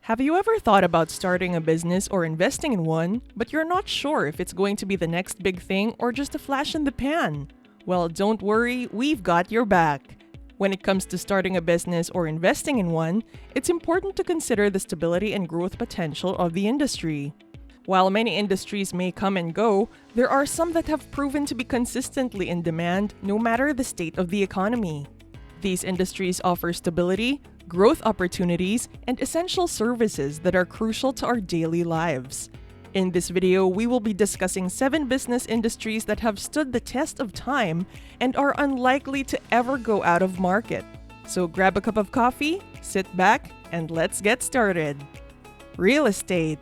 Have you ever thought about starting a business or investing in one, but you're not sure if it's going to be the next big thing or just a flash in the pan? Well, don't worry, we've got your back. When it comes to starting a business or investing in one, it's important to consider the stability and growth potential of the industry. While many industries may come and go, there are some that have proven to be consistently in demand no matter the state of the economy. These industries offer stability, growth opportunities, and essential services that are crucial to our daily lives. In this video, we will be discussing 7 business industries that have stood the test of time and are unlikely to ever go out of market. So grab a cup of coffee, sit back, and let's get started. Real estate.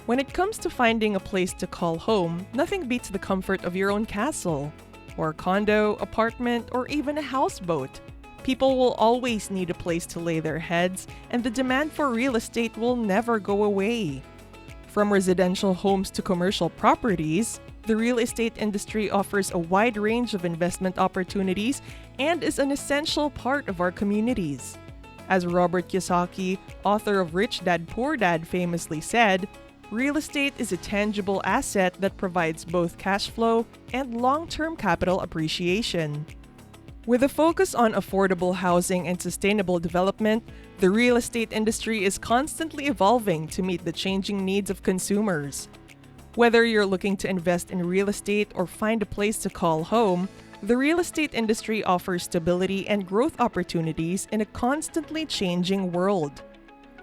When it comes to finding a place to call home, nothing beats the comfort of your own castle, or condo, apartment, or even a houseboat. People will always need a place to lay their heads, and the demand for real estate will never go away. From residential homes to commercial properties, the real estate industry offers a wide range of investment opportunities and is an essential part of our communities. As Robert Kiyosaki, author of Rich Dad Poor Dad, famously said, real estate is a tangible asset that provides both cash flow and long-term capital appreciation. With a focus on affordable housing and sustainable development, the real estate industry is constantly evolving to meet the changing needs of consumers. Whether you're looking to invest in real estate or find a place to call home, the real estate industry offers stability and growth opportunities in a constantly changing world.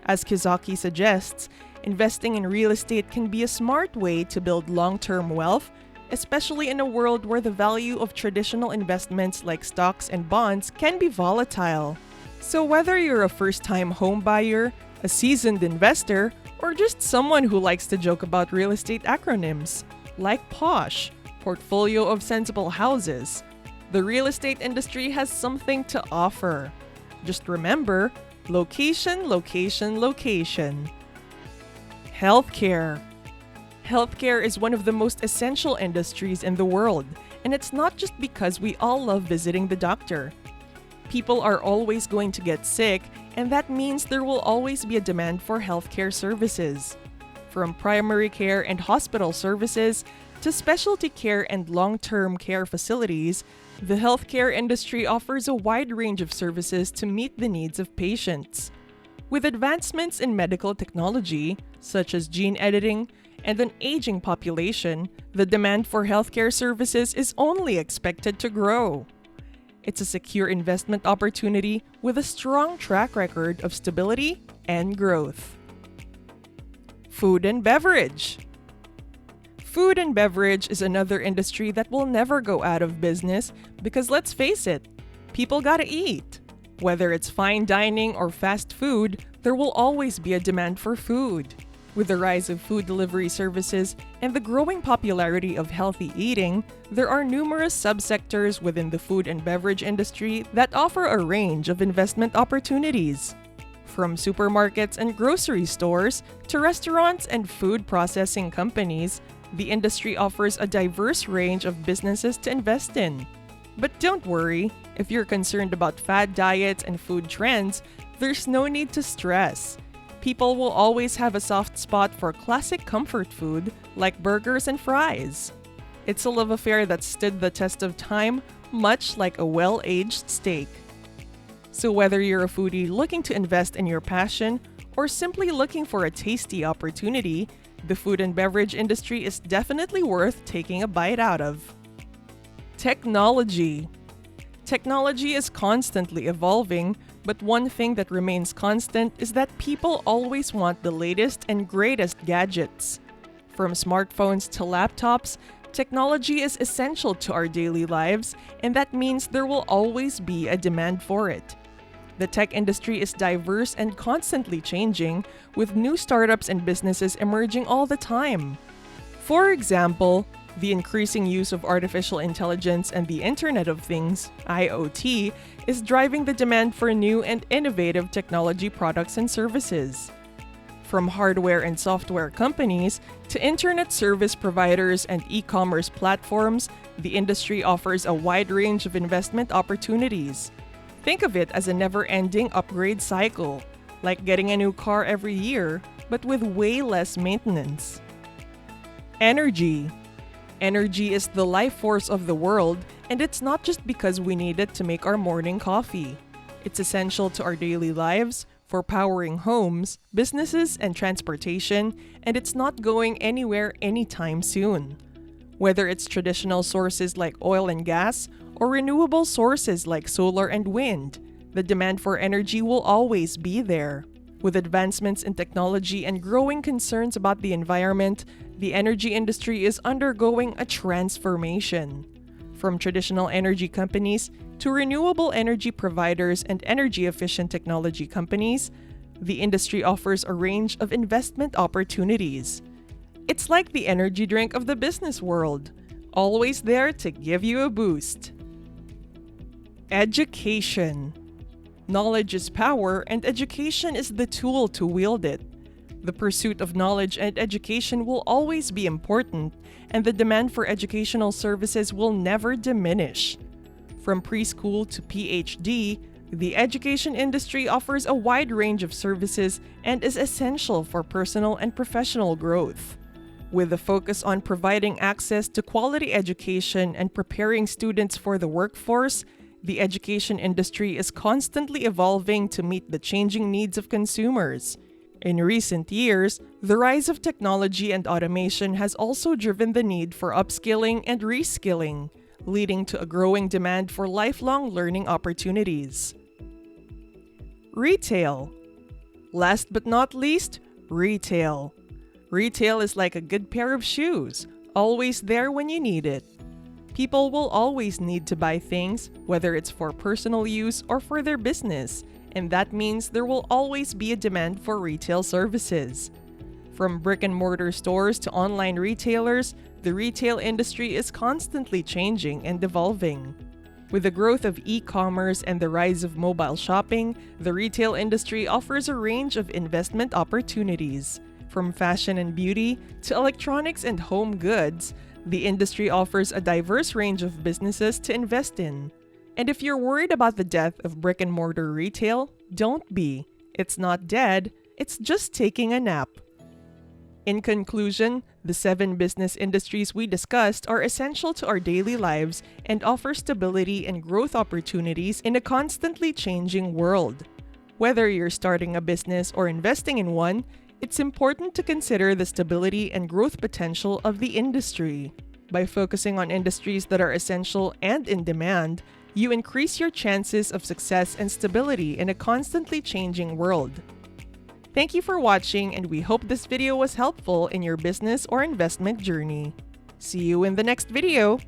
As Kiyosaki suggests, investing in real estate can be a smart way to build long-term wealth, especially in a world where the value of traditional investments like stocks and bonds can be volatile. So whether you're a first-time home buyer, a seasoned investor, or just someone who likes to joke about real estate acronyms, like POSH, Portfolio of Sensible Houses, the real estate industry has something to offer. Just remember, location, location, location. Healthcare. Healthcare is one of the most essential industries in the world, and it's not just because we all love visiting the doctor. People are always going to get sick, and that means there will always be a demand for healthcare services. From primary care and hospital services to specialty care and long-term care facilities, the healthcare industry offers a wide range of services to meet the needs of patients. With advancements in medical technology, such as gene editing, and an aging population, the demand for healthcare services is only expected to grow. It's a secure investment opportunity with a strong track record of stability and growth. Food and beverage. Food and beverage is another industry that will never go out of business because let's face it, people gotta eat. Whether it's fine dining or fast food, there will always be a demand for food. With the rise of food delivery services and the growing popularity of healthy eating, there are numerous subsectors within the food and beverage industry that offer a range of investment opportunities. From supermarkets and grocery stores to restaurants and food processing companies, the industry offers a diverse range of businesses to invest in. But don't worry, if you're concerned about fad diets and food trends, there's no need to stress. People will always have a soft spot for classic comfort food like burgers and fries. It's a love affair that stood the test of time, much like a well-aged steak. So whether you're a foodie looking to invest in your passion or simply looking for a tasty opportunity, the food and beverage industry is definitely worth taking a bite out of. Technology. Technology is constantly evolving, but one thing that remains constant is that people always want the latest and greatest gadgets. From smartphones to laptops, technology is essential to our daily lives, and that means there will always be a demand for it. The tech industry is diverse and constantly changing, with new startups and businesses emerging all the time. For example, the increasing use of artificial intelligence and the Internet of Things, IoT, is driving the demand for new and innovative technology products and services. From hardware and software companies to internet service providers and e-commerce platforms, the industry offers a wide range of investment opportunities. Think of it as a never-ending upgrade cycle. like getting a new car every year, but with way less maintenance. Energy. Energy is the life force of the world, and it's not just because we need it to make our morning coffee. It's essential to our daily lives, for powering homes, businesses, and transportation, and it's not going anywhere anytime soon. Whether it's traditional sources like oil and gas, or renewable sources like solar and wind, the demand for energy will always be there. With advancements in technology and growing concerns about the environment, the energy industry is undergoing a transformation. From traditional energy companies to renewable energy providers and energy-efficient technology companies, the industry offers a range of investment opportunities. It's like the energy drink of the business world, always there to give you a boost. Education. Knowledge is power, and education is the tool to wield it. The pursuit of knowledge and education will always be important, and the demand for educational services will never diminish. From preschool to PhD, the education industry offers a wide range of services and is essential for personal and professional growth. With a focus on providing access to quality education and preparing students for the workforce, the education industry is constantly evolving to meet the changing needs of consumers. In recent years, the rise of technology and automation has also driven the need for upskilling and reskilling, leading to a growing demand for lifelong learning opportunities. Retail. Last but not least, retail. Retail is like a good pair of shoes, always there when you need it. People will always need to buy things, whether it's for personal use or for their business, and that means there will always be a demand for retail services. From brick-and-mortar stores to online retailers, the retail industry is constantly changing and evolving. With the growth of e-commerce and the rise of mobile shopping, the retail industry offers a range of investment opportunities. From fashion and beauty to electronics and home goods, the industry offers a diverse range of businesses to invest in. And if you're worried about the death of brick-and-mortar retail, don't be. It's not dead, it's just taking a nap. In conclusion, the 7 business industries we discussed are essential to our daily lives and offer stability and growth opportunities in a constantly changing world. Whether you're starting a business or investing in one, it's important to consider the stability and growth potential of the industry. By focusing on industries that are essential and in demand, you increase your chances of success and stability in a constantly changing world. Thank you for watching, and we hope this video was helpful in your business or investment journey. See you in the next video!